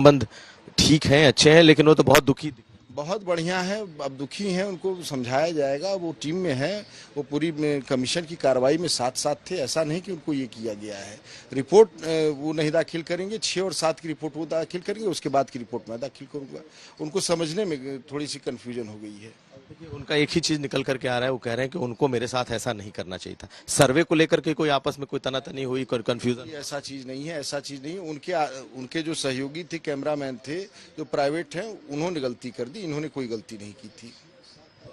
संबंध ठीक हैं, अच्छे हैं, लेकिन वो तो बहुत दुखी। बहुत बढ़िया है। अब दुखी हैं, उनको समझाया जाएगा। वो टीम में है, वो पूरी कमीशन की कार्रवाई में साथ साथ थे। ऐसा नहीं कि उनको ये किया गया है। रिपोर्ट वो नहीं दाखिल करेंगे। 6 और 7 की रिपोर्ट वो दाखिल करेंगे, उसके बाद की रिपोर्ट मैं दाखिल करूंगा। उनको समझने में थोड़ी सी कन्फ्यूजन हो गई है। देखिए, उनका एक ही चीज निकल करके आ रहा है, वो कह रहे हैं कि उनको मेरे साथ ऐसा नहीं करना चाहिए था। सर्वे को लेकर के कोई आपस में कोई तनातनी हुई, कोई कंफ्यूजन? ऐसा चीज नहीं है, ऐसा चीज नहीं है। उनके जो सहयोगी थे, कैमरामैन थे, जो प्राइवेट हैं, उन्होंने गलती कर दी। इन्होंने कोई गलती नहीं की थी।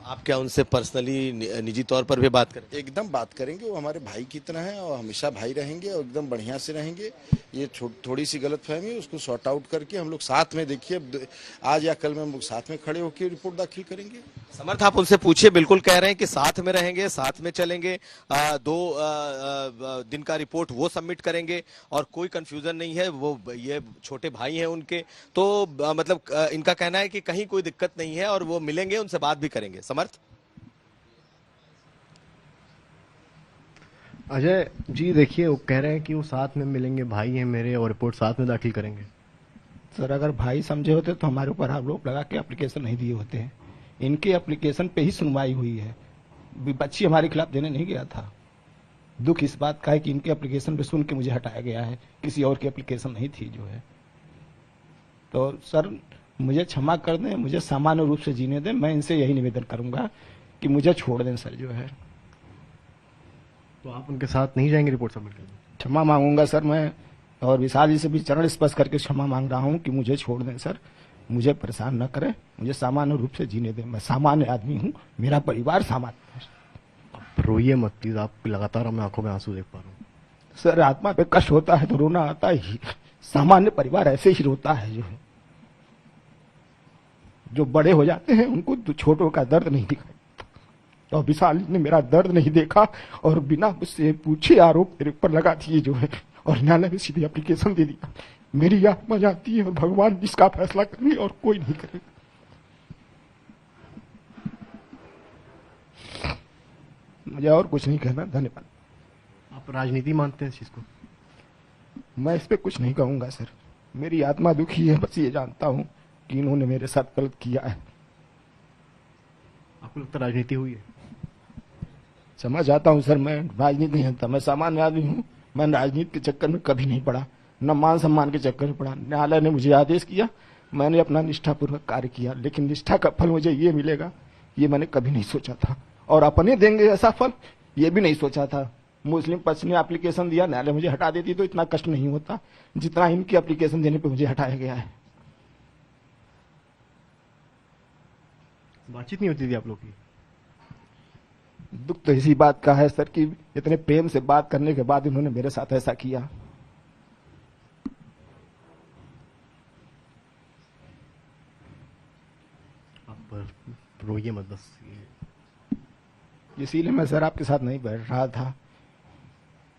आप क्या उनसे पर्सनली, निजी तौर पर भी बात करें? एकदम बात करेंगे। वो हमारे भाई की तरह हैं और हमेशा भाई रहेंगे और एकदम बढ़िया से रहेंगे। ये थोड़ी सी गलतफहमी है, उसको सॉर्ट आउट करके हम लोग साथ में, देखिए आज या कल में हम लोग साथ में खड़े होकर रिपोर्ट दाखिल करेंगे। समर्थ, आप उनसे पूछिए, बिल्कुल कह रहे हैं कि साथ में रहेंगे, साथ में चलेंगे। 2 दिन का रिपोर्ट वो सबमिट करेंगे और कोई कंफ्यूजन नहीं है। वो ये छोटे भाई हैं उनके, तो मतलब इनका कहना है कि कहीं कोई दिक्कत नहीं है और वो मिलेंगे, उनसे बात भी करेंगे। समर्थ अजय जी, देखिए वो कह रहे हैं कि वो साथ में मिलेंगे, भाई हैं मेरे, और रिपोर्ट साथ में दाखिल करेंगे। सर, अगर भाई समझे होते तो हमारे ऊपर आरोप लगा के एप्लीकेशन नहीं दिए होते हैं। इनके एप्लीकेशन पे ही सुनवाई हुई है। बच्ची हमारे खिलाफ देने नहीं गया था। दुख इस बात का है कि इनके एप्लीकेशन पे सुन के मुझे हटाया गया है, किसी और की एप्लीकेशन नहीं थी जो है। तो सर, मुझे क्षमा कर दें, मुझे सामान्य रूप से जीने दें। मैं इनसे यही निवेदन करूंगा कि मुझे छोड़ दें सर जो है। तो आप उनके साथ नहीं जाएंगे रिपोर्ट सबमिट करने? क्षमा मांगूंगा सर मैं, और विशाल जी से भी चरण स्पर्श करके क्षमा मांग रहा हूं कि मुझे छोड़ दें सर। मुझे परेशान न करें, मुझे सामान्य रूप से जीने दें। मैं सामान्य आदमी हूं, मेरा परिवार सामान्य है। आप रोइए मत प्लीज, आप लगातार मैं आंखों में आंसू देख पा रहा हूँ। सर, आत्मा पे कष्ट होता है तो रोना आता ही। सामान्य परिवार ऐसे ही रोता है जो है। जो बड़े हो जाते हैं उनको तो छोटों का दर्द नहीं दिखाई। और विशाल ने मेरा दर्द नहीं देखा और बिना मुझसे पूछे आरोप मेरे ऊपर लगा दिए जो है, और न्यायालय में सीधे एप्लीकेशन दे दिया। मेरी आत्मा जाती है और भगवान इसका फैसला करेंगे और कोई नहीं करेगा। मुझे और कुछ नहीं कहना। धन्यवाद। आप राजनीति मानते हैं इस चीज को? मैं इस पे कुछ नहीं कहूंगा सर। मेरी आत्मा दुखी है, बस ये जानता हूं कि इन्होंने मेरे साथ गलत किया है। आपको लगता है राजनीति हुई है? समझ आता हूं सर, मैं राजनीति नहीं जानता। मैं सामान्य आदमी हूं। मैं राजनीति के चक्कर में कभी नहीं पड़ा, न मान सम्मान के चक्कर में पड़ा। न्यायालय ने मुझे आदेश किया, मैंने अपना निष्ठापूर्वक कार्य किया, लेकिन निष्ठा का फल मुझे ये मिलेगा, ये मैंने कभी नहीं सोचा था। और अपने देंगे ऐसा फल, ये भी नहीं सोचा था। मुस्लिम पक्ष ने एप्लीकेशन दिया, न्यायालय मुझे हटा देती तो इतना कष्ट नहीं होता जितना इनकी एप्लीकेशन देने पर मुझे हटाया गया है। बातचीत नहीं होती थी आप लोग की? दुख तो इसी बात का है सर कि इतने प्रेम से बात करने के बाद इन्होंने मेरे साथ ऐसा किया। आप रोइए मत बस। इसीलिए मैं सर आपके साथ नहीं बैठ रहा था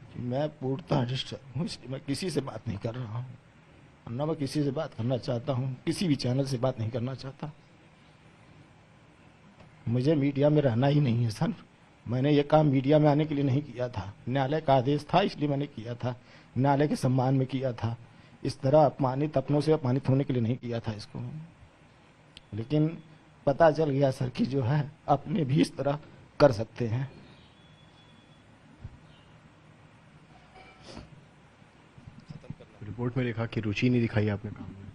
कि मैं पूर्णतः डिस्टर्ब हूँ, इसलिए मैं किसी से बात नहीं कर रहा हूँ। न मैं किसी से बात करना चाहता हूँ, किसी भी चैनल से बात नहीं करना चाहता। मुझे मीडिया में रहना ही नहीं है सर। मैंने ये काम मीडिया में आने के लिए नहीं किया था। न्यायालय का आदेश था इसलिए मैंने किया था, न्यायालय के सम्मान में किया था। इस तरह अपमानित, अपनों से अपमानित होने के लिए नहीं किया था इसको। लेकिन पता चल गया सर कि जो है अपने भी इस तरह कर सकते हैं। रिपोर्ट में लिखा कि रुचि नहीं दिखाई आपने काम में।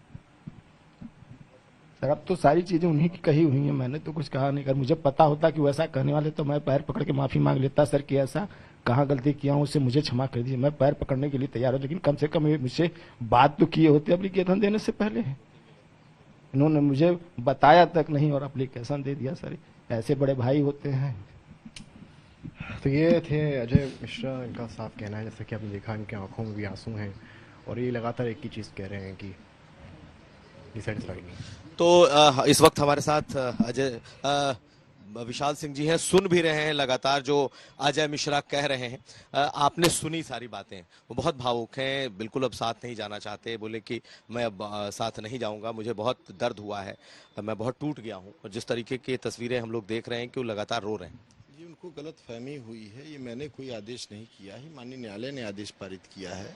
सर, अब तो सारी चीजें उन्हीं की कही हुई हैं, मैंने तो कुछ कहा नहीं। अगर मुझे पता होता कि वैसा कहने वाले तो मैं पैर पकड़ के माफी मांग लेता सर कि ऐसा कहाँ गलती किया हूँ, उससे मुझे क्षमा कर दीजिए। मैं पैर पकड़ने के लिए तैयार हूँ, लेकिन कम से कम मुझसे बात तो किए होते एप्लीकेशन देने से पहले। इन्होंने मुझे बताया तक नहीं और एप्लीकेशन दे दिया सर। ऐसे बड़े भाई होते हैं। तो ये थे अजय मिश्रा, इनका साफ कहना है, जैसा कि आपने देखा इनकी आंखों में भी आंसू हैं और ये लगातार एक ही चीज़ कह रहे हैं कि डिसैटिस्फाइड नहीं। तो इस वक्त हमारे साथ अजय विशाल सिंह जी हैं, सुन भी रहे हैं लगातार जो अजय मिश्रा कह रहे हैं। आपने सुनी सारी बातें, वो बहुत भावुक हैं, बिल्कुल अब साथ नहीं जाना चाहते। बोले कि मैं अब साथ नहीं जाऊंगा, मुझे बहुत दर्द हुआ है, मैं बहुत टूट गया हूं। और जिस तरीके की तस्वीरें हम लोग देख रहे हैं कि वो लगातार रो रहे हैं। जी, उनको गलत फहमी हुई है। ये मैंने कोई आदेश नहीं किया है, माननीय न्यायालय ने आदेश पारित किया है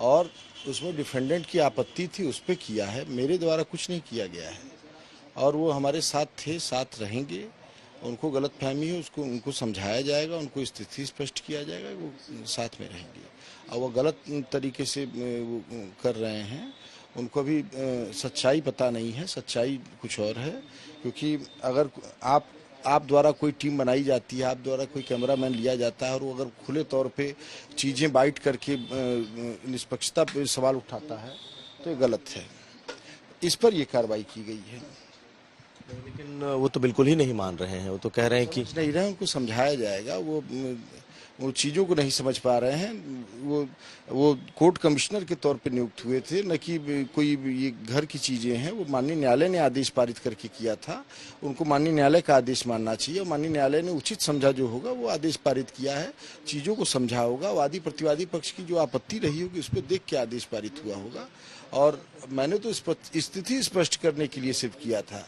और उसमें डिफेंडेंट की आपत्ति थी, उस पर किया है। मेरे द्वारा कुछ नहीं किया गया है और वो हमारे साथ थे, साथ रहेंगे। उनको गलत फहमी है, उसको उनको समझाया जाएगा, उनको स्थिति स्पष्ट किया जाएगा, वो साथ में रहेंगे। और वो गलत तरीके से वो कर रहे हैं, उनको भी सच्चाई पता नहीं है, सच्चाई कुछ और है। क्योंकि अगर आप द्वारा कोई टीम बनाई जाती है, आप द्वारा कोई कैमरामैन लिया जाता है और वो अगर खुले तौर पे चीज़ें बाइट करके निष्पक्षता पे सवाल उठाता है तो ये गलत है। इस पर ये कार्रवाई की गई है। लेकिन वो तो बिल्कुल ही नहीं मान रहे हैं, वो तो कह रहे हैं कि समझ नहीं रहे हैं, उनको समझाया जाएगा। वो चीज़ों को नहीं समझ पा रहे हैं। वो कोर्ट कमिश्नर के तौर पे नियुक्त हुए थे, न कि कोई ये घर की चीज़ें हैं। वो माननीय न्यायालय ने आदेश पारित करके किया था, उनको माननीय न्यायालय का आदेश मानना चाहिए और माननीय न्यायालय ने उचित समझा जो होगा वो आदेश पारित किया है। चीज़ों को समझा होगा, वादी प्रतिवादी पक्ष की जो आपत्ति रही होगी उस पर देख के आदेश पारित हुआ होगा। और मैंने तो स्थिति स्पष्ट करने के लिए सिर्फ किया था।